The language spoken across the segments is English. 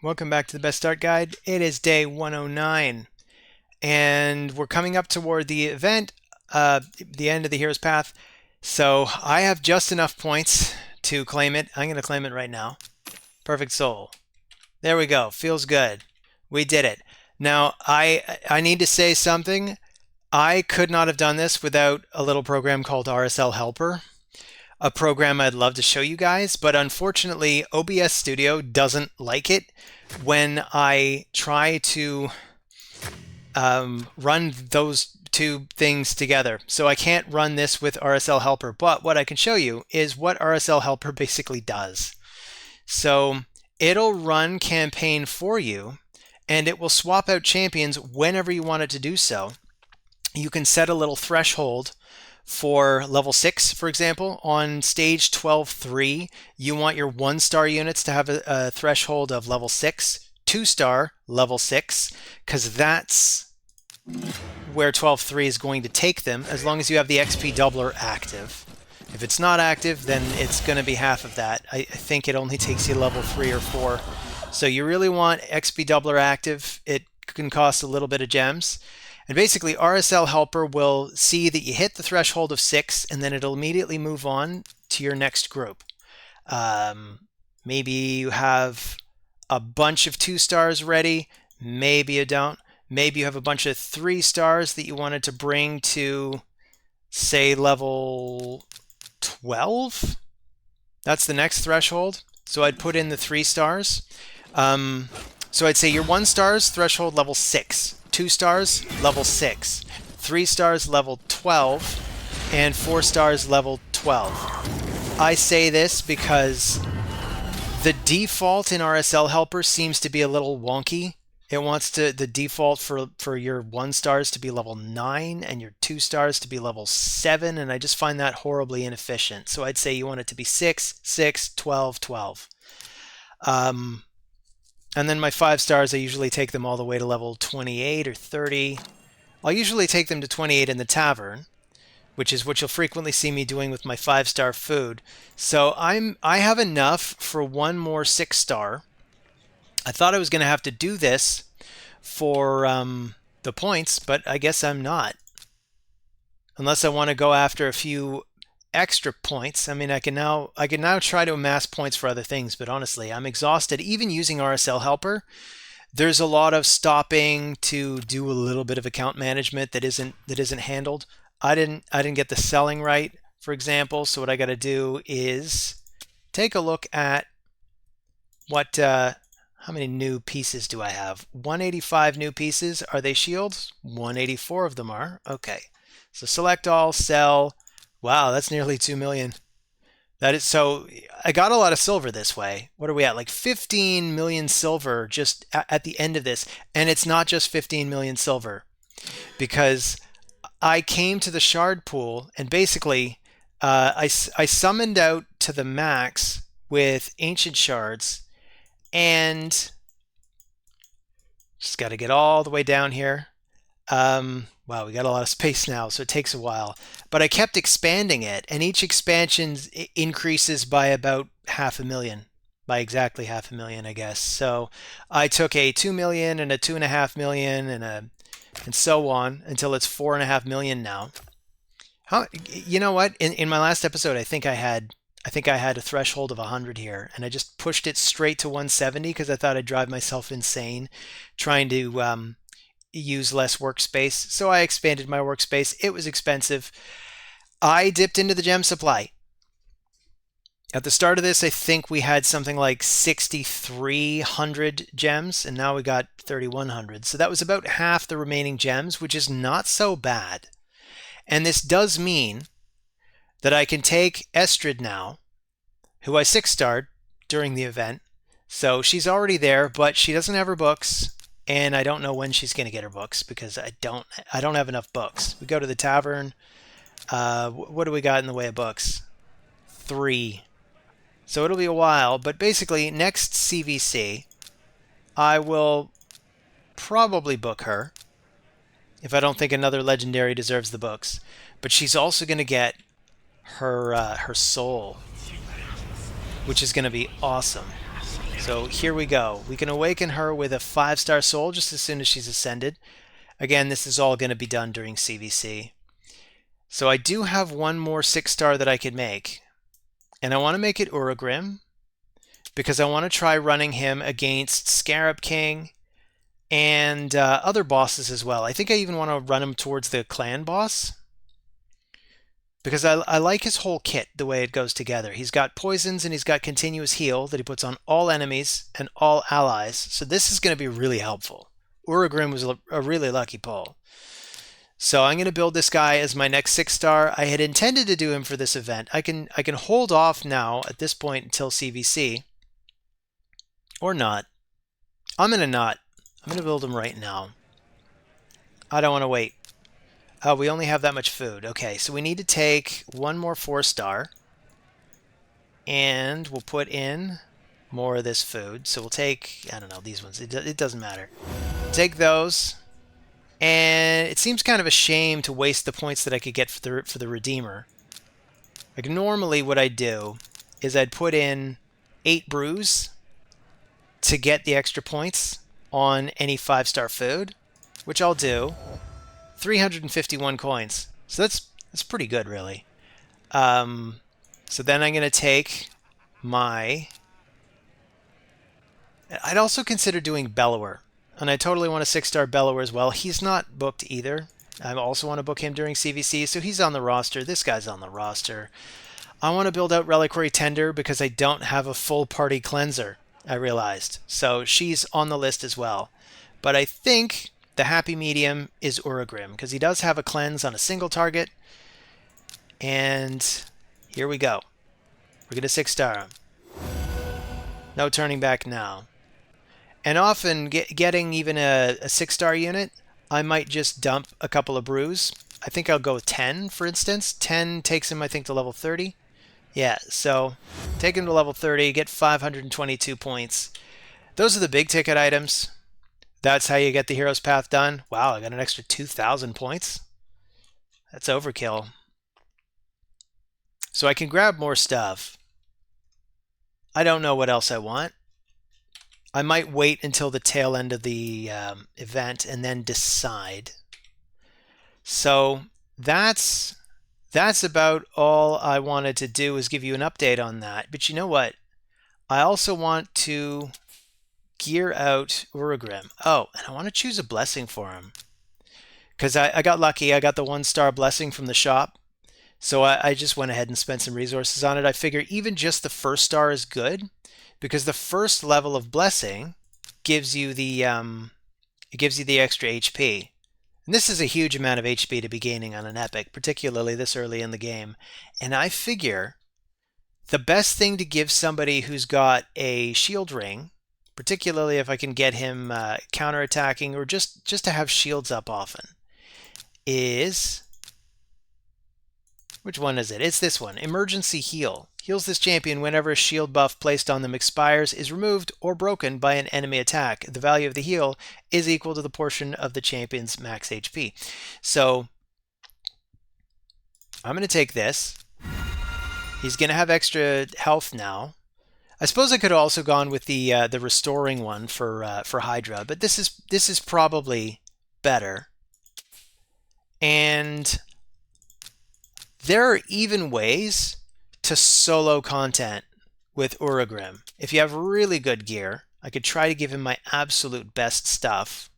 Welcome back to the Best Start Guide. It is day 109, and we're coming up toward the event, the end of the Hero's Path. So I have just enough points to claim it. I'm going to claim it right now. Perfect Soul. There we go. Feels good. We did it. Now, I need to say something. I could not have done this without a little program called RSL Helper. A program I'd love to show you guys, but unfortunately OBS Studio doesn't like it when I try to run those two things together. So I can't run this with RSL Helper, but what I can show you is what RSL Helper basically does. So it'll run campaign for you, and it will swap out champions whenever you want it to do so. You can set a little threshold for level 6, for example. On stage 12-3, you want your 1-star units to have a threshold of level 6, 2-star level 6, because that's where 12-3 is going to take them, as long as you have the XP doubler active. If it's not active, then it's going to be half of that. I think it only takes you level 3 or 4. So you really want XP doubler active. It can cost a little bit of gems. And basically, RSL Helper will see that you hit the threshold of 6, and then it'll immediately move on to your next group. Maybe you have a bunch of 2-stars ready. Maybe you don't. Maybe you have a bunch of 3-stars that you wanted to bring to, say, level 12. That's the next threshold. So I'd put in the 3-stars. So I'd say your 1-stars threshold level 6. 2-stars, level 6, 3-stars, level 12, and 4-stars, level 12. I say this because the default in RSL Helper seems to be a little wonky. It wants the default for your 1-stars to be level 9 and your 2-stars to be level 7, and I just find that horribly inefficient. So I'd say you want it to be 6, 6, 12, 12. And then my 5-stars, I usually take them all the way to level 28 or 30. I'll usually take them to 28 in the tavern, which is what you'll frequently see me doing with my 5-star food. So I have enough for one more 6-star. I thought I was going to have to do this for the points, but I guess I'm not. Unless I want to go after a few extra points. I mean, I can now try to amass points for other things, but honestly, I'm exhausted even using RSL Helper. There's a lot of stopping to do a little bit of account management that isn't handled. I didn't get the selling right, for example. So what I got to do is take a look at what how many new pieces do I have? 185 new pieces. Are they shields? 184 of them are. Okay. So select all, sell. Wow, that's nearly 2 million. That is, so I got a lot of silver this way. What are we at? Like 15 million silver just at the end of this. And it's not just 15 million silver, because I came to the shard pool and basically I summoned out to the max with ancient shards, and just got to get all the way down here. Wow, we got a lot of space now, so it takes a while. But I kept expanding it, and each expansion increases by about 500,000, by exactly 500,000, I guess. So I took a 2 million and a 2.5 million and so on until it's 4.5 million now. You know what? In my last episode, I think I had a threshold of 100 here, and I just pushed it straight to 170 because I thought I'd drive myself insane trying to use less workspace. So I expanded my workspace. It was expensive. I dipped into the gem supply. At the start of this, I think we had something like 6,300 gems, and now we got 3,100. So that was about half the remaining gems, which is not so bad. And this does mean that I can take Eostrid now, who I 6-starred during the event. So she's already there, but she doesn't have her books. And I don't know when she's going to get her books because I don't have enough books. We go to the tavern. What do we got in the way of books? 3. So it'll be a while. But basically, next CVC, I will probably book her if I don't think another legendary deserves the books. But she's also going to get her soul, which is going to be awesome. So here we go. We can awaken her with a 5-star soul just as soon as she's ascended. Again, this is all going to be done during CVC. So I do have one more 6-star that I could make. And I want to make it Uragrim because I want to try running him against Scarab King and other bosses as well. I think I even want to run him towards the clan boss because I like his whole kit, the way it goes together. He's got poisons and he's got continuous heal that he puts on all enemies and all allies. So this is going to be really helpful. Uragrim was a really lucky pull. So I'm going to build this guy as my next 6-star. I had intended to do him for this event. I can hold off now at this point until CVC. Or not. I'm going to not. I'm going to build him right now. I don't want to wait. Oh, we only have that much food. Okay, so we need to take one more 4-star. And we'll put in more of this food. So we'll take, I don't know, these ones. It doesn't matter. Take those. And it seems kind of a shame to waste the points that I could get for the Redeemer. Like normally what I'd do is I'd put in 8 brews to get the extra points on any 5-star food, which I'll do. 351 coins. So that's pretty good, really. So then I'm going to take my... I'd also consider doing Bellower. And I totally want a 6-star Bellower as well. He's not booked either. I also want to book him during CVC, so he's on the roster. This guy's on the roster. I want to build out Reliquary Tender because I don't have a full party cleanser, I realized. So she's on the list as well. But I think the happy medium is Uragrim because he does have a cleanse on a single target. And here we go. We're going to 6-star him. No turning back now. And often getting even a 6-star unit, I might just dump a couple of brews. I think I'll go with 10, for instance. 10 takes him, I think, to level 30. Yeah, so take him to level 30, get 522 points. Those are the big ticket items. That's how you get the Hero's Path done. Wow, I got an extra 2,000 points. That's overkill. So I can grab more stuff. I don't know what else I want. I might wait until the tail end of the event and then decide. So that's about all I wanted to do, is give you an update on that. But you know what? I also want to gear out Uragrim. Oh, and I want to choose a blessing for him. Because I got lucky. I got the 1-star blessing from the shop. So I just went ahead and spent some resources on it. I figure even just the 1st star is good, because the first level of blessing gives you the extra HP. And this is a huge amount of HP to be gaining on an epic, particularly this early in the game. And I figure the best thing to give somebody who's got a shield ring, particularly if I can get him counterattacking or just to have shields up often, is... Which one is it? It's this one. Emergency Heal. Heals this champion whenever a shield buff placed on them expires, is removed, or broken by an enemy attack. The value of the heal is equal to the portion of the champion's max HP. So I'm going to take this. He's going to have extra health now. I suppose I could have also gone with the restoring one for Hydra, but this is probably better. And there are even ways to solo content with Uragrim. If you have really good gear, I could try to give him my absolute best stuff.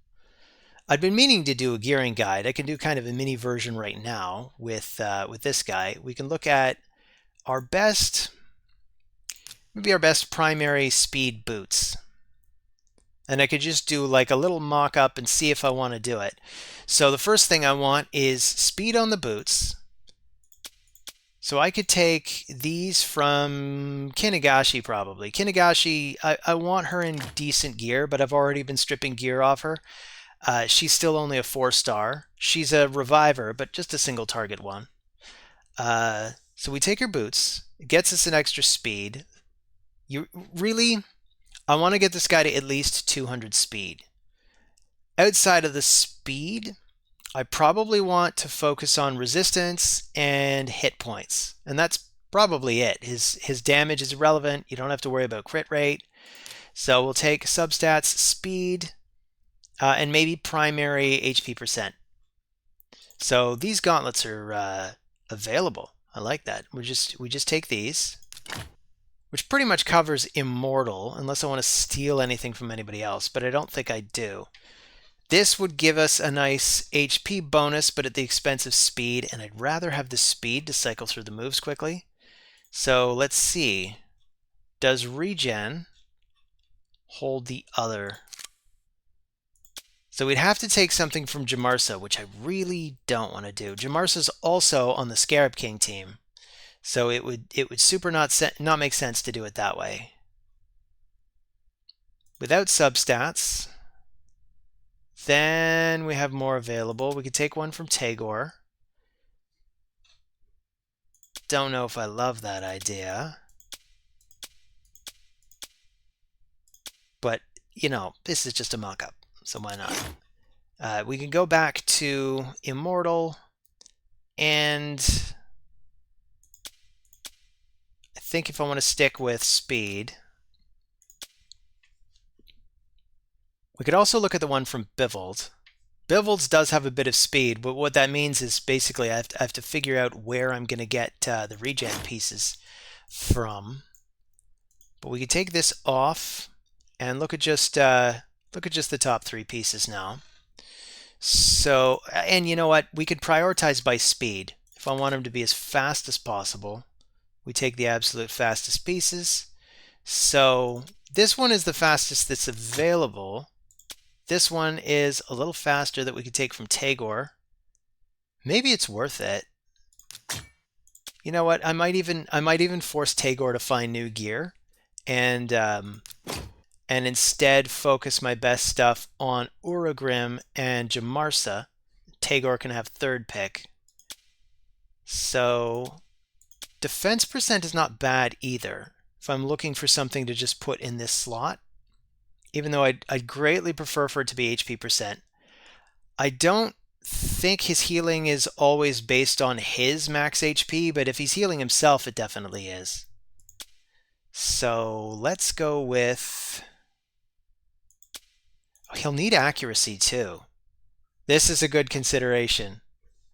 I'd been meaning to do a gearing guide. I can do kind of a mini version right now with this guy. We can look at our best, maybe our best primary speed boots. And I could just do like a little mock-up and see if I want to do it. So the first thing I want is speed on the boots. So I could take these from Kinagashi probably. Kinagashi, I want her in decent gear, but I've already been stripping gear off her. She's still only a 4-star. She's a reviver, but just a single target one. So we take her boots. It gets us an extra speed. I want to get this guy to at least 200 speed. Outside of the speed, I probably want to focus on resistance and hit points. And that's probably it. His damage is irrelevant. You don't have to worry about crit rate. So we'll take substats, speed, and maybe primary HP percent. So these gauntlets are available. I like that. We just take these, which pretty much covers immortal, unless I want to steal anything from anybody else, but I don't think I do. This would give us a nice HP bonus, but at the expense of speed, and I'd rather have the speed to cycle through the moves quickly. So let's see. Does regen hold the other? So we'd have to take something from Jamarsa, which I really don't want to do. Jamarsa's also on the Scarab King team, so it would super not make sense to do it that way. Without substats, then we have more available. We could take one from Tagore. Don't know if I love that idea, but you know, this is just a mock-up, so why not? We can go back to Immortal, and I think if I want to stick with speed, we could also look at the one from Bivold. Bivold's does have a bit of speed, but what that means is basically I have to figure out where I'm going to get the regen pieces from. But we could take this off and look at just the top 3 pieces now. So, and you know what? We could prioritize by speed. If I want them to be as fast as possible, we take the absolute fastest pieces. So this one is the fastest that's available. This one is a little faster that we could take from Tagore. Maybe it's worth it. You know what? I might even force Tagore to find new gear, and instead focus my best stuff on Uragrim and Jamarsa. Tagore can have third pick. So defense percent is not bad either if I'm looking for something to just put in this slot, even though I'd greatly prefer for it to be HP percent. I don't think his healing is always based on his max HP, but if he's healing himself, it definitely is. So let's go with... Oh, he'll need accuracy too. This is a good consideration.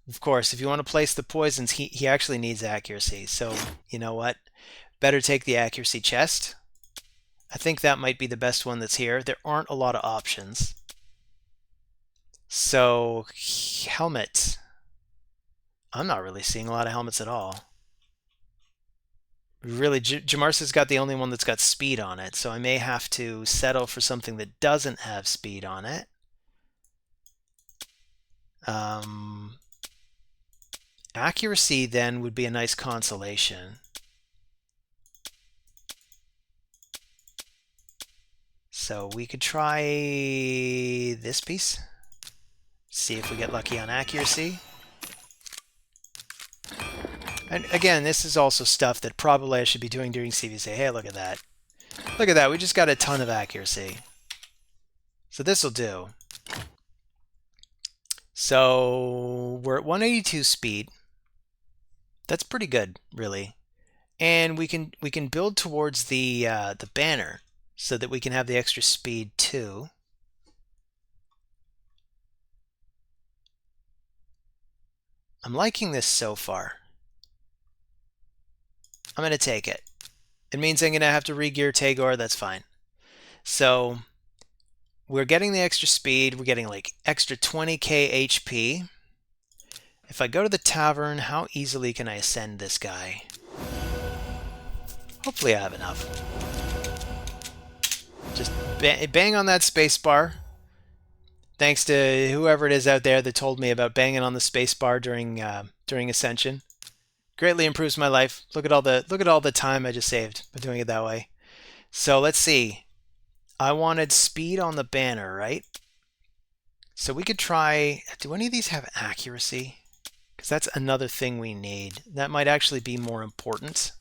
Of course, if you want to place the poisons, he actually needs accuracy. So, you know what? Better take the accuracy chest. I think that might be the best one that's here. There aren't a lot of options. So, helmet. I'm not really seeing a lot of helmets at all. Really, Jamarsa's got the only one that's got speed on it, so I may have to settle for something that doesn't have speed on it. Accuracy then would be a nice consolation. So we could try this piece. See if we get lucky on accuracy. And again, this is also stuff that probably I should be doing during CVC. Hey, look at that. Look at that, we just got a ton of accuracy. So this will do. So we're at 182 speed. That's pretty good, really. And we can build towards the banner so that we can have the extra speed too. I'm liking this so far. I'm going to take it. It means I'm going to have to re-gear Tagore. That's fine. So we're getting the extra speed. We're getting like extra 20k HP. If I go to the tavern, how easily can I ascend this guy? Hopefully I have enough. Just bang on that space bar. Thanks to whoever it is out there that told me about banging on the space bar during Ascension. Greatly improves my life. Look at all the time I just saved by doing it that way. So let's see. I wanted speed on the banner, right? So we could try... Do any of these have accuracy? Because that's another thing we need. That might actually be more important.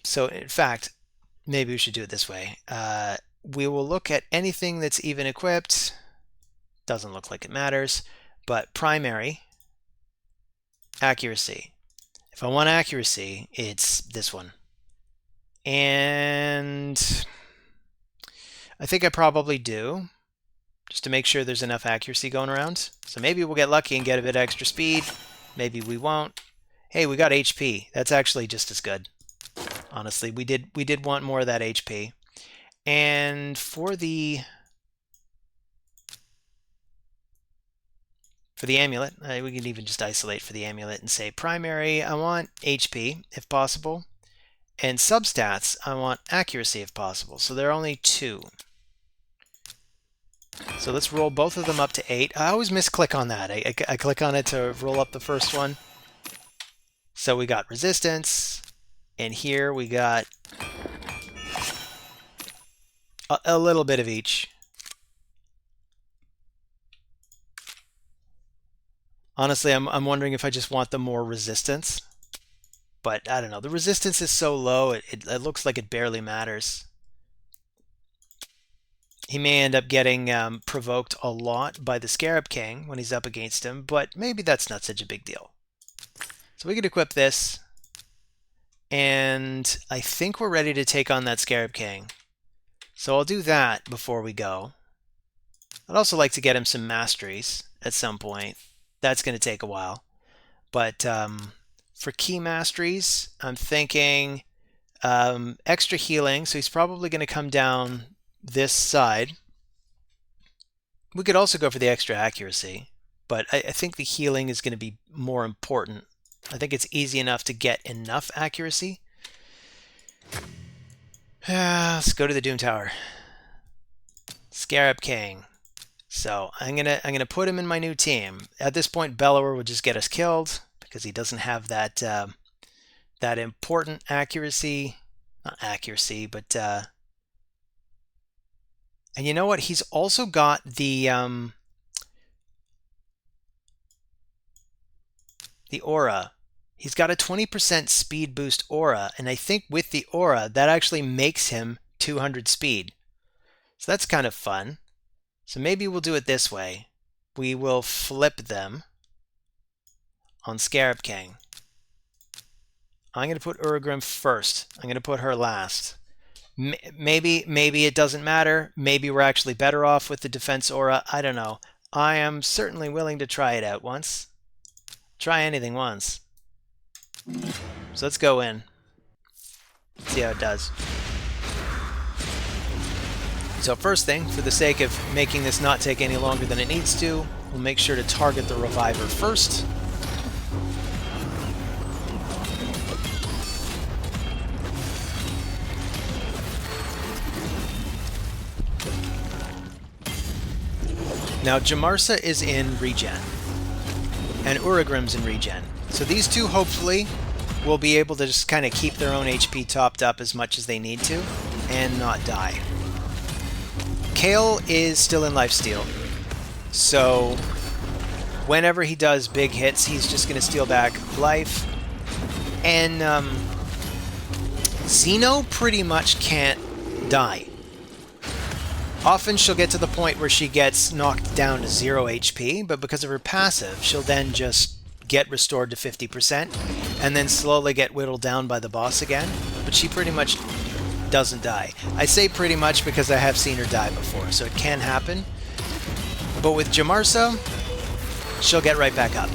So in fact, maybe we should do it this way. We will look at anything that's even equipped. Doesn't look like it matters. But primary, accuracy. If I want accuracy, it's this one. And I think I probably do, just to make sure there's enough accuracy going around. So maybe we'll get lucky and get a bit extra speed. Maybe we won't. Hey, we got HP. That's actually just as good. Honestly, we did want more of that HP. And for the amulet, we can even just isolate for the amulet and say primary, I want HP if possible. And substats, I want accuracy if possible. So there are only 2. So let's roll both of them up to 8. I always misclick on that. I click on it to roll up the first one. So we got resistance, and here we got a little bit of each. Honestly, I'm wondering if I just want the more resistance. But I don't know. The resistance is so low, it looks like it barely matters. He may end up getting provoked a lot by the Scarab King when he's up against him, but maybe that's not such a big deal. So we could equip this, and I think we're ready to take on that Scarab King. So I'll do that before we go. I'd also like to get him some masteries at some point. That's going to take a while. But for key masteries, I'm thinking extra healing, so he's probably going to come down this side. We could also go for the extra accuracy, but I think the healing is going to be more important. I think it's easy enough to get enough accuracy. Let's go to the Doom Tower. Scarab King. So I'm gonna put him in my new team. At this point, Bellower would just get us killed because he doesn't have that that important accuracy. Not accuracy, but and you know what? He's also got the aura. He's got a 20% speed boost aura, and I think with the aura, that actually makes him 200 speed. So that's kind of fun. So maybe we'll do it this way. We will flip them on Scarab King. I'm going to put Uragrim first. I'm going to put her last. Maybe it doesn't matter. Maybe we're actually better off with the defense aura. I don't know. I am certainly willing to try it out once. Try anything once. So let's go in. See how it does. So first thing, for the sake of making this not take any longer than it needs to, we'll make sure to target the reviver first. Now Jamarsa is in regen, and Uragrim's in regen. So these two hopefully will be able to just kind of keep their own HP topped up as much as they need to, and not die. Kale is still in lifesteal, so whenever he does big hits, he's just going to steal back life. And Xeno pretty much can't die. Often she'll get to the point where she gets knocked down to 0 HP, but because of her passive, she'll then just get restored to 50%, and then slowly get whittled down by the boss again. But she pretty much doesn't die. I say pretty much because I have seen her die before, so it can happen. But with Jamarsa, she'll get right back up.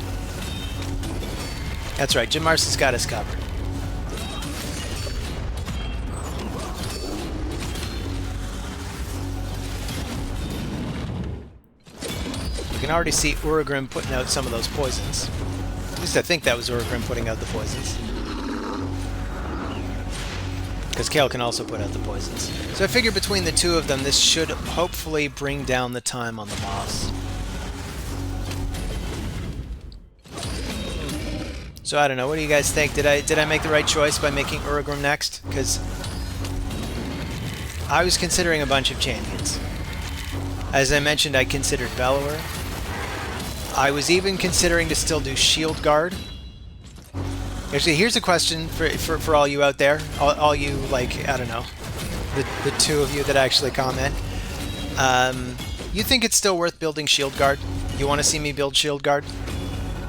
That's right, Jamarsa's got us covered. You can already see Uragrim putting out some of those poisons. At least I think that was Uragrim putting out the poisons. Because Kale can also put out the poisons. So I figure between the two of them, this should hopefully bring down the time on the boss. So I don't know, what do you guys think? Did I make the right choice by making Uragrim next? Because I was considering a bunch of champions. As I mentioned, I considered Bellower. I was even considering to still do Shield Guard. Actually, here's a question for all you out there. All you, like, I don't know, the two of you that actually comment. You think it's still worth building Shield Guard? You want to see me build Shield Guard?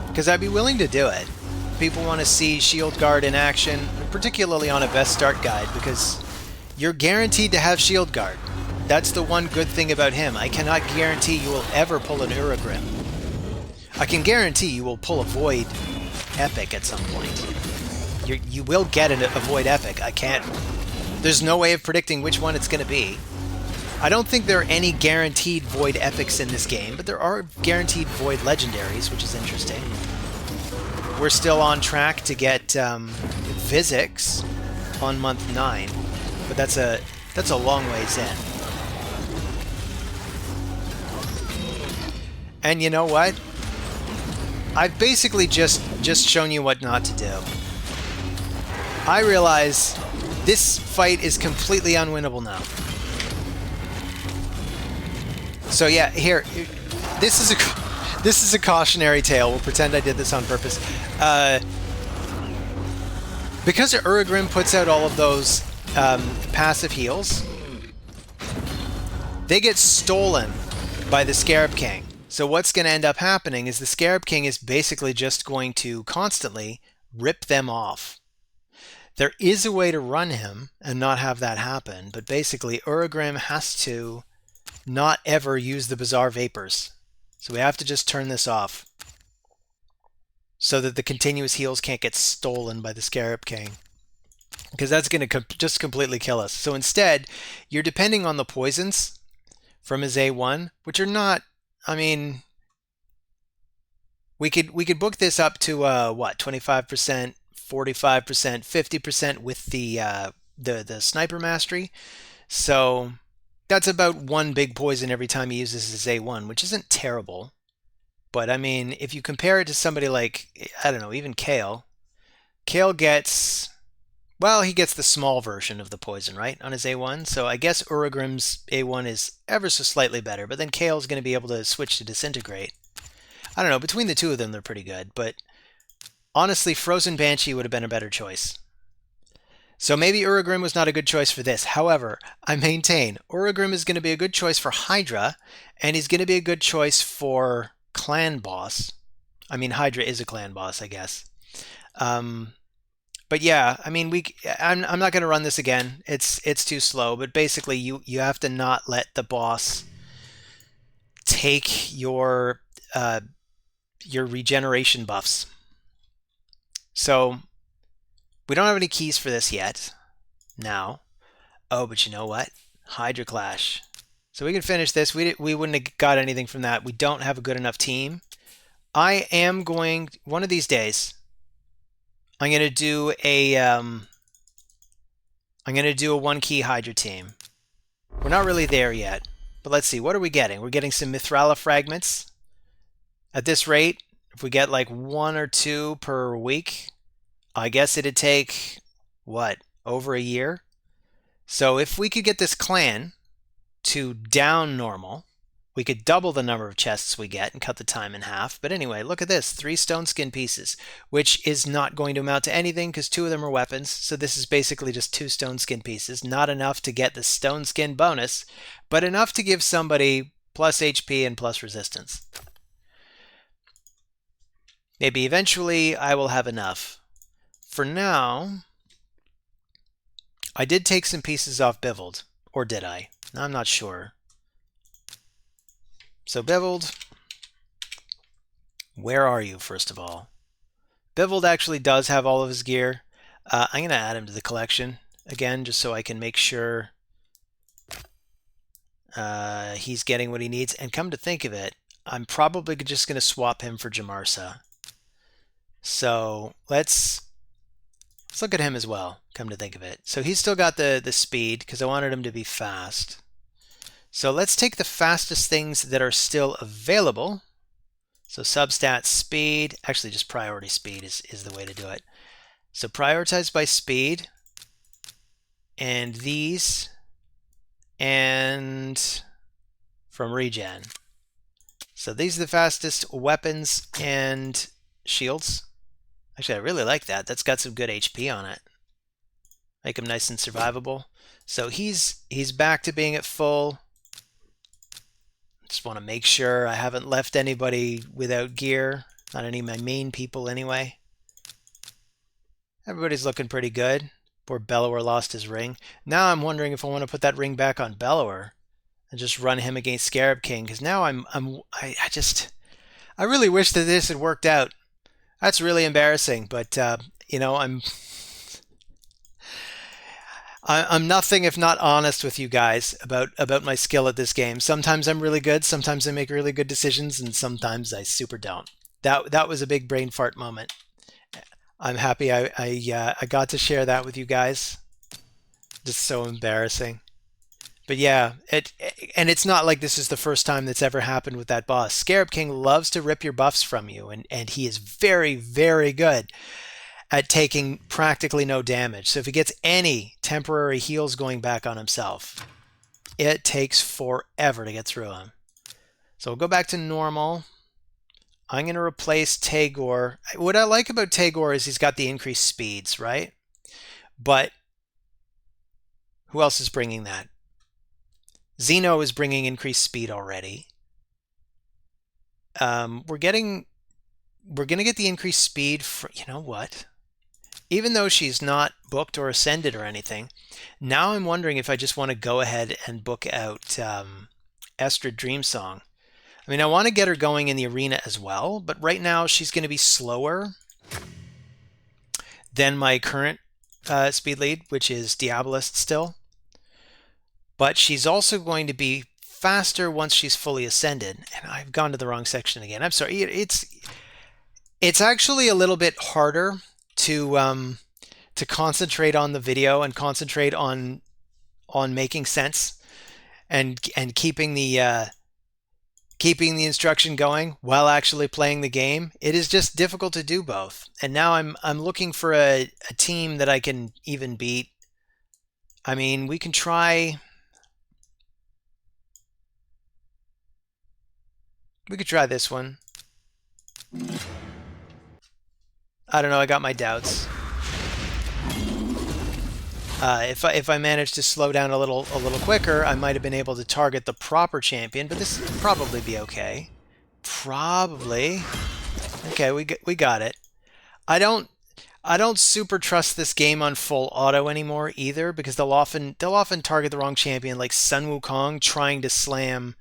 Because I'd be willing to do it. People want to see Shield Guard in action, particularly on a best start guide, because you're guaranteed to have Shield Guard. That's the one good thing about him. I cannot guarantee you will ever pull an Uragrim. I can guarantee you will pull a Void Epic at some point. You will get a Void Epic. I can't... There's no way of predicting which one it's going to be. I don't think there are any guaranteed Void Epics in this game, but there are guaranteed Void Legendaries, which is interesting. We're still on track to get Vizix on month 9, but that's a long ways in. And you know what? I've basically just shown you what not to do. I realize this fight is completely unwinnable now. So yeah, here, this is a cautionary tale. We'll pretend I did this on purpose. Because Uragrim puts out all of those passive heals, they get stolen by the Scarab King. So what's going to end up happening is the Scarab King is basically just going to constantly rip them off. There is a way to run him and not have that happen, but basically Uragrim has to not ever use the Bizarre Vapors. So we have to just turn this off so that the continuous heals can't get stolen by the Scarab King, because that's going to just completely kill us. So instead, you're depending on the poisons from his A1, which are not, I mean, we could book this up to what, 25%, 45%, 50% with the Sniper Mastery. So that's about one big poison every time he uses his A1, which isn't terrible. But I mean, if you compare it to somebody like, I don't know, even Kale. Kale gets, well, he gets the small version of the poison, right, on his A1. So I guess Uragrim's A1 is ever so slightly better, but then Kale's going to be able to switch to Disintegrate. I don't know, between the two of them, they're pretty good. But honestly, Frozen Banshee would have been a better choice. So maybe Uragrim was not a good choice for this. However, I maintain Uragrim is going to be a good choice for Hydra, and he's going to be a good choice for Clan Boss. I mean, Hydra is a Clan Boss, I guess. But yeah, I mean, I'm not going to run this again. It's too slow. But basically, you have to not let the boss take your regeneration buffs. So we don't have any keys for this yet. Now, oh, but you know what? Hydra Clash. So we can finish this. We wouldn't have got anything from that. We don't have a good enough team. I am going, one of these days, I'm going to do a one key Hydra team. We're not really there yet, but let's see. What are we getting? We're getting some Mithrala fragments. At this rate, if we get like 1 or 2 per week, I guess it'd take, what, over a year? So if we could get this clan to down normal, we could double the number of chests we get and cut the time in half. But anyway, look at this, 3 stone skin pieces, which is not going to amount to anything because 2 of them are weapons. So this is basically just 2 stone skin pieces. Not enough to get the stone skin bonus, but enough to give somebody plus HP and plus resistance. Maybe eventually I will have enough. For now, I did take some pieces off Bivald, or did I? I'm not sure. So Bivald, where are you, first of all? Bivald actually does have all of his gear. I'm going to add him to the collection again, just so I can make sure he's getting what he needs. And come to think of it, I'm probably just going to swap him for Jamarsa. So let's look at him as well, come to think of it. So he's still got the speed, because I wanted him to be fast. So let's take the fastest things that are still available. So substat speed, actually just priority speed is the way to do it. So prioritize by speed, and these, and from regen. So these are the fastest weapons and shields. Actually, I really like that. That's got some good HP on it. Make him nice and survivable. So he's back to being at full. Just want to make sure I haven't left anybody without gear. Not any of my main people anyway. Everybody's looking pretty good. Poor Bellower lost his ring. Now I'm wondering if I want to put that ring back on Bellower and just run him against Scarab King, because now I really wish that this had worked out. That's really embarrassing, but you know, I'm nothing if not honest with you guys about my skill at this game. Sometimes I'm really good, sometimes I make really good decisions, and sometimes I super don't. That was a big brain fart moment. I'm happy I got to share that with you guys. Just so embarrassing. But yeah, and it's not like this is the first time that's ever happened with that boss. Scarab King loves to rip your buffs from you, and he is very, very good at taking practically no damage. So if he gets any temporary heals going back on himself, it takes forever to get through him. So we'll go back to normal. I'm going to replace Tagore. What I like about Tagore is he's got the increased speeds, right? But who else is bringing that? Xeno is bringing increased speed already. We're going to get the increased speed for, you know what? Even though she's not booked or ascended or anything, now I'm wondering if I just want to go ahead and book out Eostrid Dream Song. I mean, I want to get her going in the arena as well, but right now she's going to be slower than my current speed lead, which is Diabolist still. But she's also going to be faster once she's fully ascended. And I've gone to the wrong section again. I'm sorry. It's actually a little bit harder to concentrate on the video and concentrate on making sense and keeping the instruction going while actually playing the game. It is just difficult to do both. And now I'm looking for a team that I can even beat. I mean, we can try. We could try this one. I don't know. I got my doubts. If I managed to slow down a little quicker, I might have been able to target the proper champion. But this would probably be okay. Probably. Okay, we got it. I don't super trust this game on full auto anymore either, because they'll often target the wrong champion, like Sun Wukong trying to slam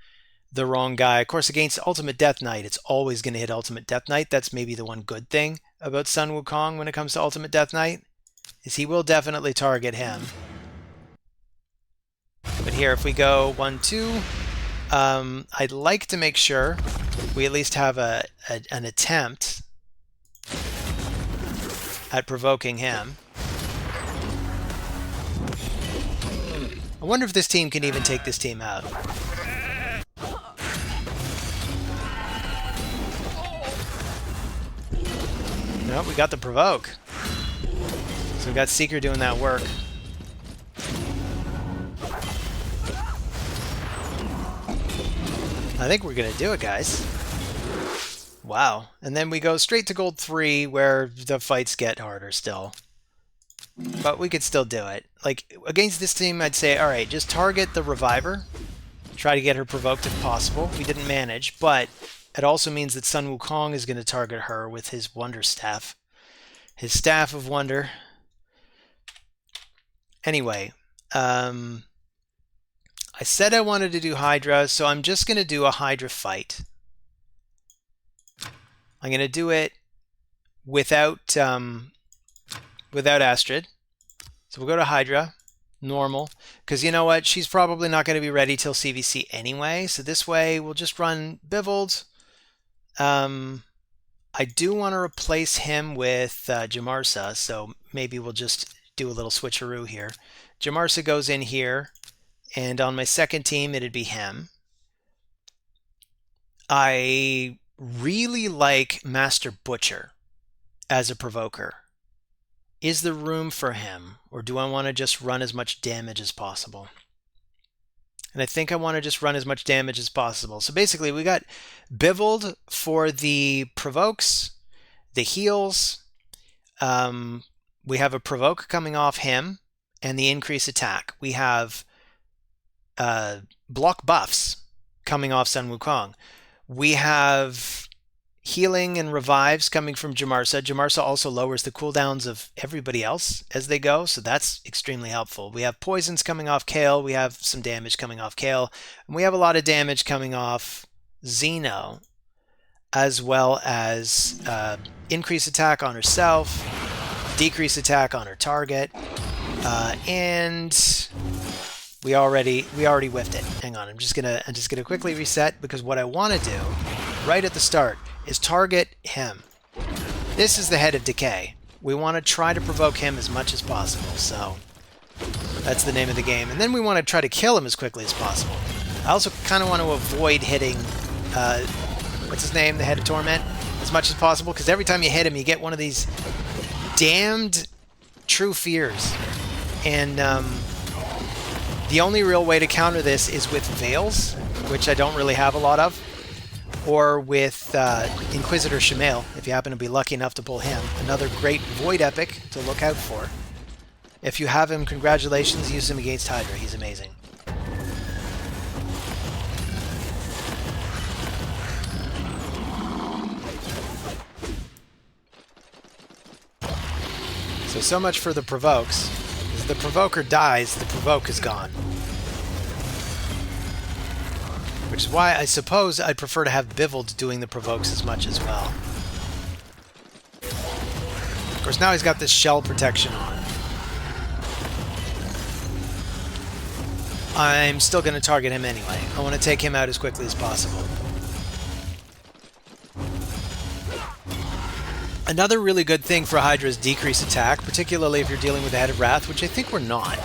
the wrong guy. Of course, against Ultimate Death Knight, it's always going to hit Ultimate Death Knight. That's maybe the one good thing about Sun Wukong when it comes to Ultimate Death Knight, is he will definitely target him. But here, if we go 1-2, I'd like to make sure we at least have an attempt at provoking him. I wonder if this team can even take this team out. No, we got the provoke. So we got Seeker doing that work. I think we're going to do it, guys. Wow. And then we go straight to gold 3, where the fights get harder still. But we could still do it. Like, against this team, I'd say, all right, just target the Reviver. Try to get her provoked if possible. We didn't manage, but it also means that Sun Wukong is going to target her with his Wonder Staff. His Staff of Wonder. Anyway, I said I wanted to do Hydra, so I'm just going to do a Hydra fight. I'm going to do it without Eostrid. So we'll go to Hydra, normal, because you know what? She's probably not going to be ready till CVC anyway, so this way we'll just run Bivald. I do want to replace him with Jamarsa, so maybe we'll just do a little switcheroo here. Jamarsa goes in here, and on my second team, it'd be him. I really like Master Butcher as a provoker. Is there room for him, or do I want to just run as much damage as possible? And I think I want to just run as much damage as possible. So basically, we got Bivald for the provokes, the heals. We have a provoke coming off him, and the increased attack. We have block buffs coming off Sun Wukong. We have healing and revives coming from Jamarsa. Jamarsa also lowers the cooldowns of everybody else as they go, so that's extremely helpful. We have poisons coming off Kale, we have some damage coming off Kale, and we have a lot of damage coming off Xeno, as well as increase attack on herself, decrease attack on her target, and we already whiffed it. Hang on, I'm just gonna quickly reset, because what I want to do right at the start is target him. This is the Head of Decay. We want to try to provoke him as much as possible, so that's the name of the game. And then we want to try to kill him as quickly as possible. I also kind of want to avoid hitting, what's his name, the Head of Torment, as much as possible, because every time you hit him, you get one of these damned True Fears. And the only real way to counter this is with Veils, which I don't really have a lot of, or with Inquisitor Shemael, if you happen to be lucky enough to pull him. Another great Void Epic to look out for. If you have him, congratulations, use him against Hydra. He's amazing. So much for the provokes. As the provoker dies, the provoke is gone. Which is why I suppose I'd prefer to have Bivald doing the provokes as much as well. Of course, now he's got this shell protection on. I'm still going to target him anyway. I want to take him out as quickly as possible. Another really good thing for Hydra is decrease attack, particularly if you're dealing with the Head of Wrath, which I think we're not.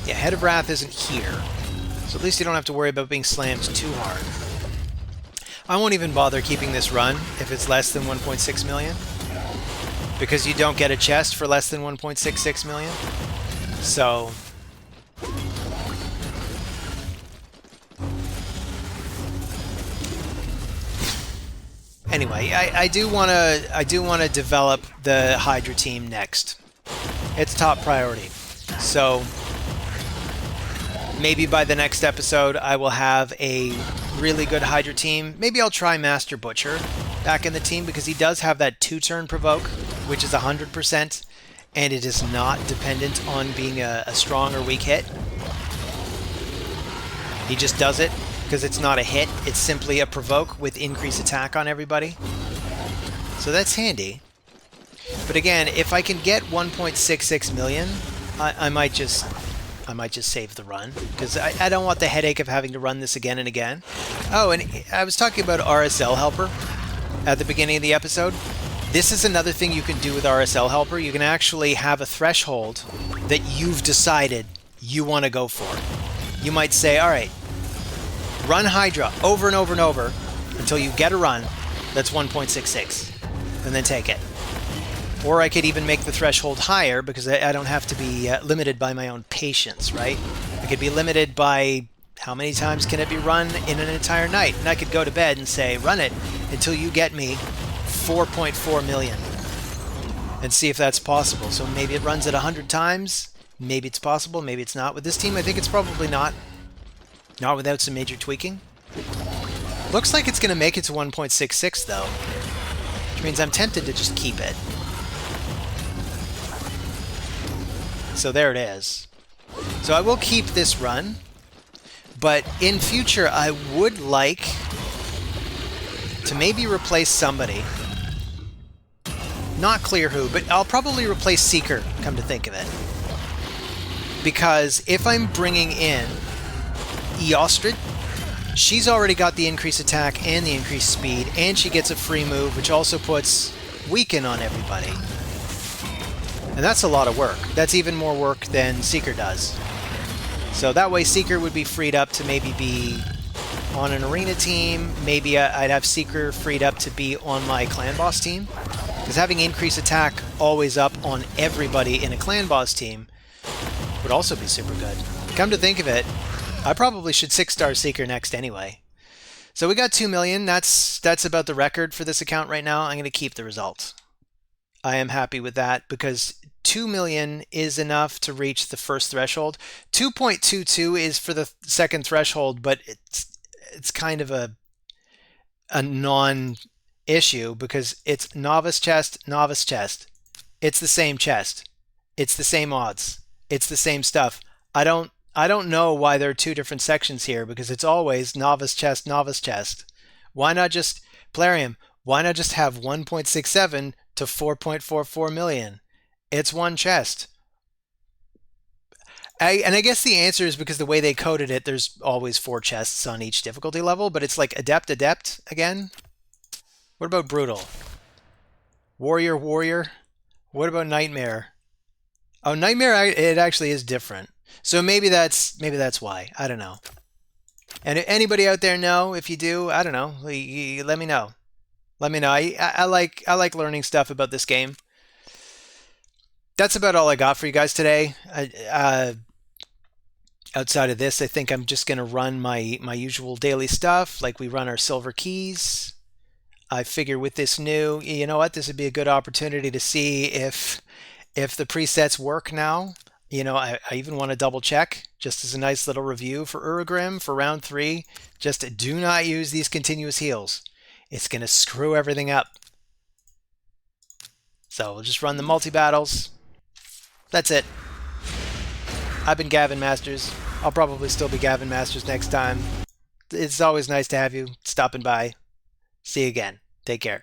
Yeah, Head of Wrath isn't here. So at least you don't have to worry about being slammed too hard. I won't even bother keeping this run if it's less than 1.6 million. Because you don't get a chest for less than 1.66 million. So anyway, I do want to develop the Hydra team next. It's top priority. So maybe by the next episode I will have a really good Hydra team. Maybe I'll try Master Butcher back in the team, because he does have that 2-turn provoke, which is 100%, and it is not dependent on being a strong or weak hit. He just does it because it's not a hit, it's simply a provoke with increased attack on everybody. So that's handy. But again, if I can get 1.66 million, I might just save the run, because I don't want the headache of having to run this again and again. Oh, and I was talking about RSL Helper at the beginning of the episode. This is another thing you can do with RSL Helper. You can actually have a threshold that you've decided you want to go for. You might say, all right, run Hydra over and over and over until you get a run that's 1.66, and then take it. Or I could even make the threshold higher, because I don't have to be limited by my own patience, right? I could be limited by how many times can it be run in an entire night. And I could go to bed and say, run it until you get me 4.4 million. And see if that's possible. So maybe it runs at 100 times. Maybe it's possible, maybe it's not. With this team, I think it's probably not. Not without some major tweaking. Looks like it's going to make it to 1.66 though. Which means I'm tempted to just keep it. So there it is. So I will keep this run, but in future I would like to maybe replace somebody. Not clear who, but I'll probably replace Seeker, come to think of it. Because if I'm bringing in Eostrid, she's already got the increased attack and the increased speed, and she gets a free move, which also puts Weaken on everybody. And that's a lot of work. That's even more work than Seeker does. So that way Seeker would be freed up to maybe be on an arena team. Maybe I'd have Seeker freed up to be on my clan boss team. Because having increased attack always up on everybody in a clan boss team would also be super good. Come to think of it, I probably should 6-star Seeker next anyway. So we got 2 million. That's about the record for this account right now. I'm going to keep the result. I am happy with that, because 2 million is enough to reach the first threshold. 2.22 is for the second threshold, but it's kind of a a non-issue because it's novice chest, novice chest. It's the same chest. It's the same odds. It's the same stuff. I don't know why there are two different sections here because it's always novice chest, novice chest. Why not just Plarium? Why not just have 1.67 to 4.44 million? It's one chest. And I guess the answer is because the way they coded it, there's always four chests on each difficulty level, but it's like adept, adept again. What about brutal? Warrior, warrior. What about nightmare? Oh, nightmare. It actually is different. So maybe that's why. I don't know. And if anybody out there know? If you do, I don't know. Let me know. Let me know. I like learning stuff about this game. That's about all I got for you guys today. Outside of this, I think I'm just gonna run my usual daily stuff, like we run our silver keys. I figure with this new, you know what, this would be a good opportunity to see if the presets work now. I even want to double check just as a nice little review for Urugrim for round 3. Just do not use these continuous heals. It's going to screw everything up. So we'll just run the multi-battles. That's it. I've been Gavin Masters. I'll probably still be Gavin Masters next time. It's always nice to have you stopping by. See you again. Take care.